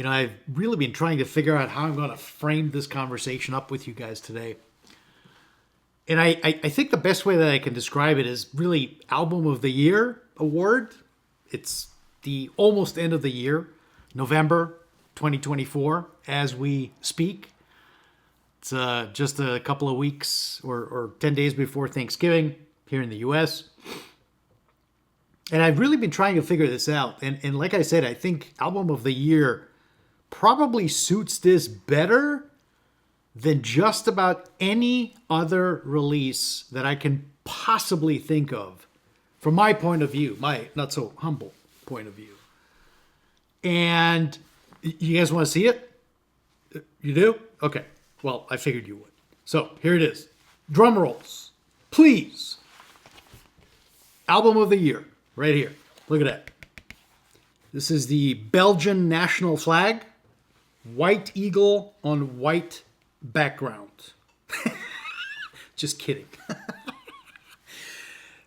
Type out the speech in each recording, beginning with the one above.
I've really been trying to figure out how I'm going to frame this conversation up with you guys today. And I think the best way that I can describe it is really Album of the Year award. It's the almost end of the year, November 2024, as we speak. It's just a couple of weeks or 10 days before Thanksgiving here in the U.S. And I've really been trying to figure this out. And like I said, I think Album of the Year probably suits this better than just about any other release that I can possibly think of from my point of view, my not so humble point of view. And you guys want to see it? You do? Okay. Well, I figured you would. So here it is. Drum rolls. Please. Album of the Year. Right here. Look at that. This is the Belgian national flag. White eagle on white background. Just kidding.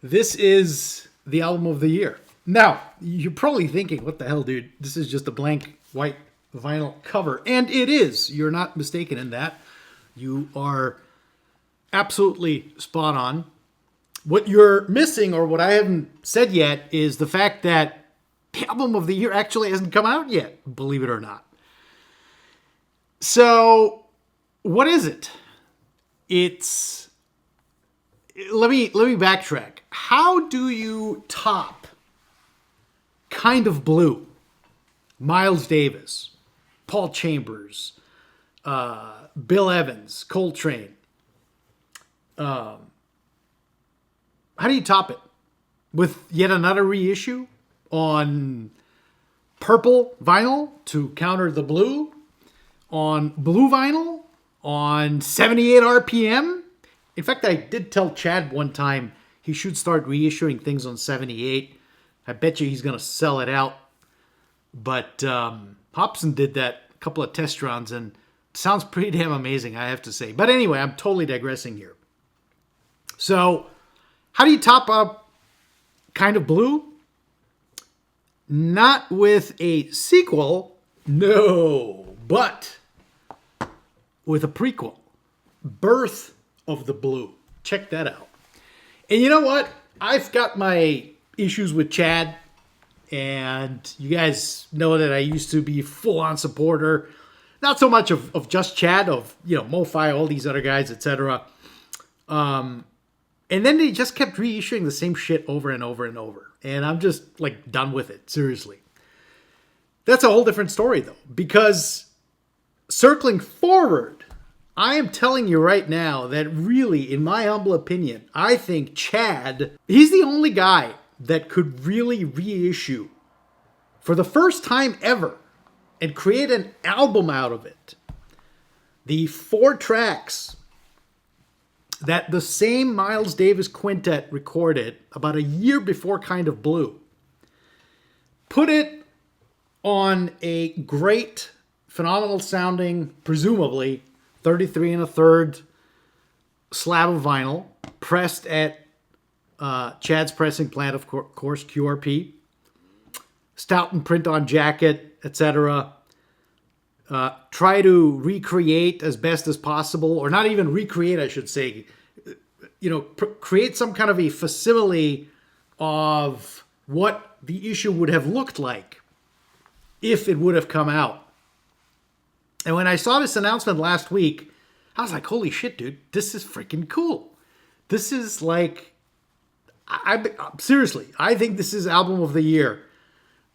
This is the Album of the Year. Now, you're probably thinking, what the hell, dude? This is just a blank white vinyl cover. And it is. You're not mistaken in that. You are absolutely spot on. What you're missing, or what I haven't said yet, is the fact that the Album of the Year actually hasn't come out yet, believe it or not. So, what is it? It's... Let me backtrack. How do you top Kind of Blue? Miles Davis, Paul Chambers, Bill Evans, Coltrane. How do you top it? With yet another reissue on purple vinyl to counter the blue? On blue vinyl? On 78 RPM? In fact, I did tell Chad one time he should start reissuing things on 78. I bet you he's going to sell it out. But Hobson did that a couple of test runs, and it sounds pretty damn amazing, I have to say. But anyway, I'm totally digressing here. So, how do you top up Kind of Blue? Not with a sequel, no, but with a prequel. Birth of the Blue. Check that out. And you know what? I've got my issues with Chad, and you guys know that I used to be full-on supporter, not so much of just Chad, of, MoFi, all these other guys, etc. And then they just kept reissuing the same shit over and over and over. And I'm just, done with it. Seriously. That's a whole different story, though. Because circling forward, I am telling you right now that really, in my humble opinion, I think Chad, he's the only guy that could really reissue for the first time ever and create an album out of it. The 4 tracks that the same Miles Davis quintet recorded about a year before Kind of Blue. Put it on a great, phenomenal sounding, presumably 33 1/3 slab of vinyl, pressed at Chad's pressing plant, of course, QRP. Stout and print on jacket, etc. Try to recreate as best as possible, or not even recreate, I should say. Create some kind of a facsimile of what the issue would have looked like if it would have come out. And when I saw this announcement last week, I was like, holy shit, dude, this is freaking cool. This is seriously, I think this is Album of the Year.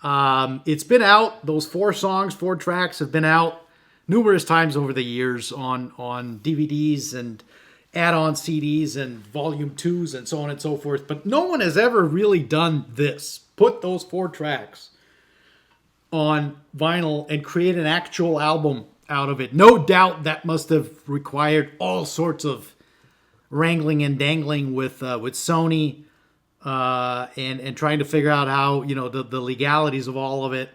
It's been out. Those 4 songs, 4 tracks have been out numerous times over the years on DVDs and add-on CDs and volume 2s and so on and so forth. But no one has ever really done this. Put those 4 tracks on vinyl and create an actual album out of it. No doubt that must have required all sorts of wrangling and dangling with Sony and trying to figure out how, the legalities of all of it.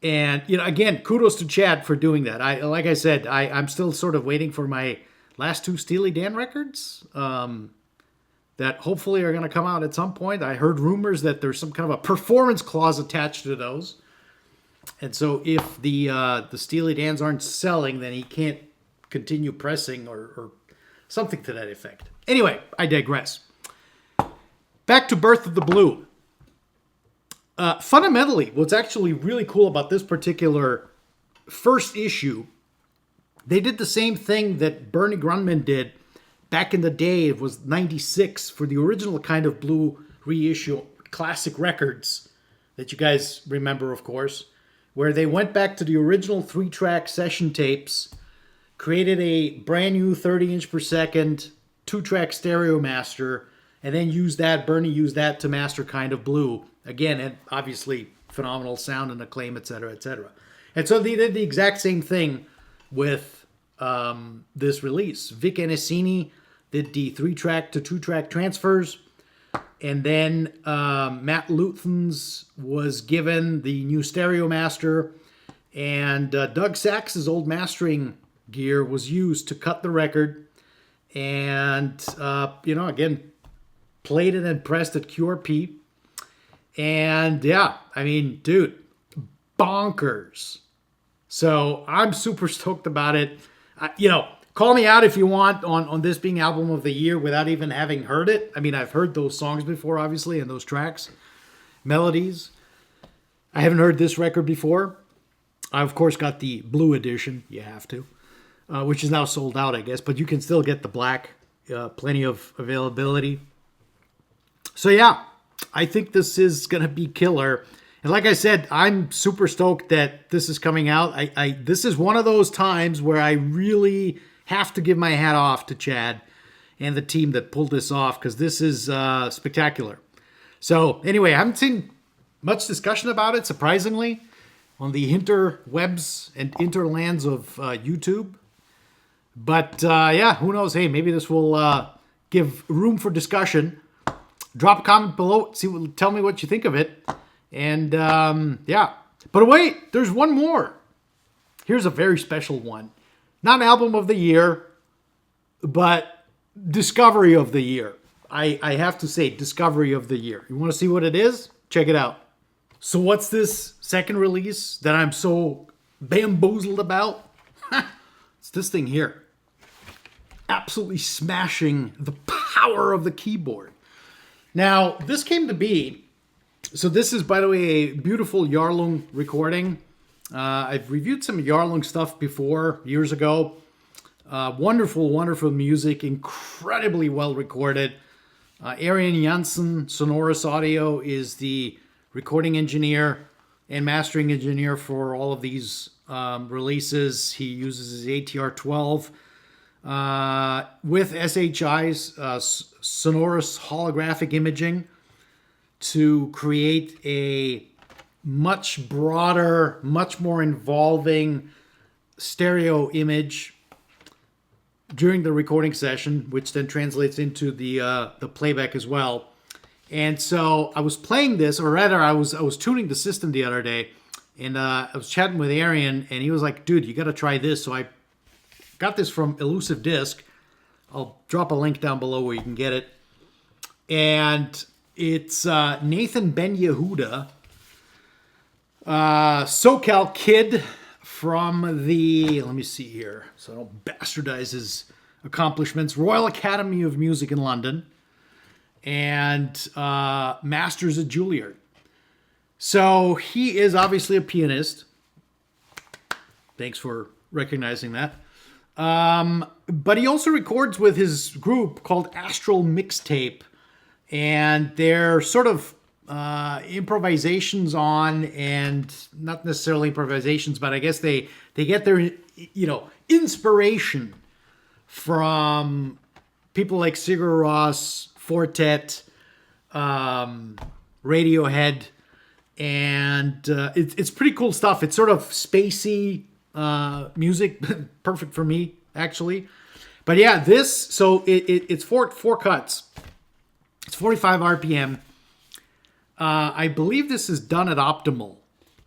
And, again, kudos to Chad for doing that. Like I said, I'm still sort of waiting for my last 2 Steely Dan records that hopefully are going to come out at some point. I heard rumors that there's some kind of a performance clause attached to those. And so if the Steely Dans aren't selling, then he can't continue pressing or something to that effect. Anyway, I digress. Back to Birth of the Blue. Fundamentally, what's actually really cool about this particular first issue, they did the same thing that Bernie Grundman did back in the day. It was 96 for the original kind of Blue reissue, Classic Records, that you guys remember, of course, where they went back to the original 3-track session tapes, created a brand new 30-inch per second 2-track stereo master, and then Bernie used that to master Kind of Blue. Again, and obviously phenomenal sound and acclaim, etc., etc. And so they did the exact same thing with this release. Vic Anesini did the 3-track to 2-track transfers. And then Matt Luthens was given the new stereo master. And Doug Sax's old mastering gear was used to cut the record. And, again, played it and pressed at QRP. And yeah, I mean, dude, bonkers. So I'm super stoked about it. Call me out if you want on this being album of the year without even having heard it. I mean, I've heard those songs before, obviously, and those tracks, melodies. I haven't heard this record before. I, of course, got the blue edition. You have to, which is now sold out, I guess. But you can still get the black. Plenty of availability. So yeah, I think this is going to be killer. And like I said, I'm super stoked that this is coming out. This is one of those times where I really have to give my hat off to Chad and the team that pulled this off, because this is spectacular. So anyway, I haven't seen much discussion about it, surprisingly, on the interwebs and interlands of YouTube. But yeah, who knows? Hey, maybe this will give room for discussion. Drop a comment below. Tell me what you think of it. And yeah. But wait, there's one more. Here's a very special one. Not album of the year, but discovery of the year. I have to say, discovery of the year. You want to see what it is? Check it out. So what's this second release that I'm so bamboozled about? It's this thing here. Absolutely smashing the power of the keyboard. Now, this came to be, so this is, by the way, a beautiful Jarlung recording. I've reviewed some Jarlung stuff before, years ago. Wonderful, wonderful music, incredibly well recorded. Arian Janssen, Sonorous Audio, is the recording engineer and mastering engineer for all of these releases. He uses his ATR-12 with SHI's sonorous holographic imaging to create a much broader, much more involving stereo image during the recording session, which then translates into the playback as well. And so I was playing this, or rather I was tuning the system the other day, and I was chatting with Arian, and he was like, dude, you got to try this. So I got this from Elusive Disc. I'll drop a link down below where you can get it. And it's Nathan Ben Yehuda, SoCal kid from the, let me see here, so I don't bastardize his accomplishments, Royal Academy of Music in London, and Masters at Juilliard. So he is obviously a pianist. Thanks for recognizing that. But he also records with his group called Astral Mixtape, and they're sort of improvisations on, and not necessarily improvisations, but I guess they get their inspiration from people like Sigur Rós, Fortet, Radiohead, and it's pretty cool stuff. It's sort of spacey music, perfect for me actually. But yeah, it's four cuts. It's 45 RPM. I believe this is done at optimal.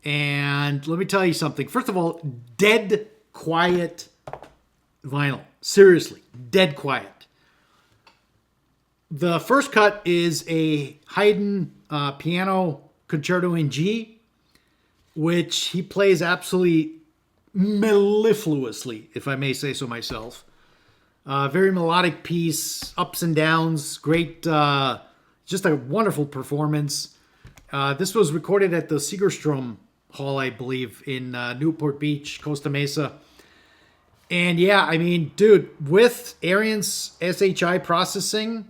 And let me tell you something. First of all, dead quiet vinyl. Seriously, dead quiet. The first cut is a Haydn piano concerto in G. which he plays absolutely mellifluously, if I may say so myself. Very melodic piece, ups and downs, great, just a wonderful performance. This was recorded at the Segerstrom Hall, I believe, in Newport Beach, Costa Mesa. And yeah, I mean, dude, with Arient's SHI processing,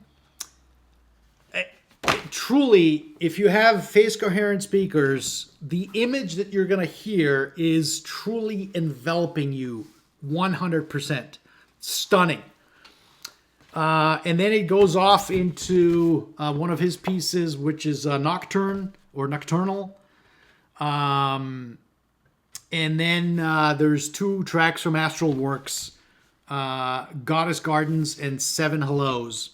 truly, if you have phase coherent speakers, the image that you're going to hear is truly enveloping you 100%. Stunning. And then it goes off into one of his pieces, which is Nocturne or Nocturnal. And then there's 2 tracks from Astral Works, Goddess Gardens and 7 Hellos.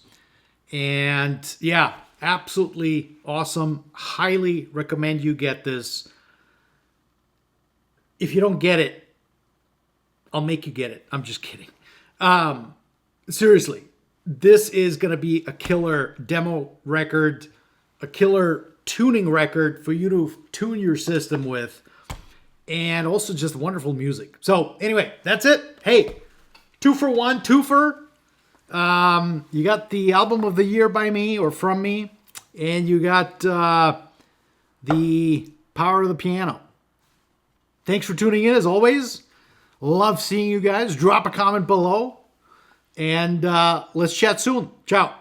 And yeah, absolutely awesome. Highly recommend you get this. If you don't get it, I'll make you get it. I'm just kidding. Seriously, this is going to be a killer demo record, a killer tuning record for you to tune your system with, and also just wonderful music. So anyway, that's it. Hey, 2 for 1, twofer. You got the album of the year by me or from me, and you got the power of the piano. Thanks for tuning in as always. Love seeing you guys. Drop a comment below, and let's chat soon. Ciao.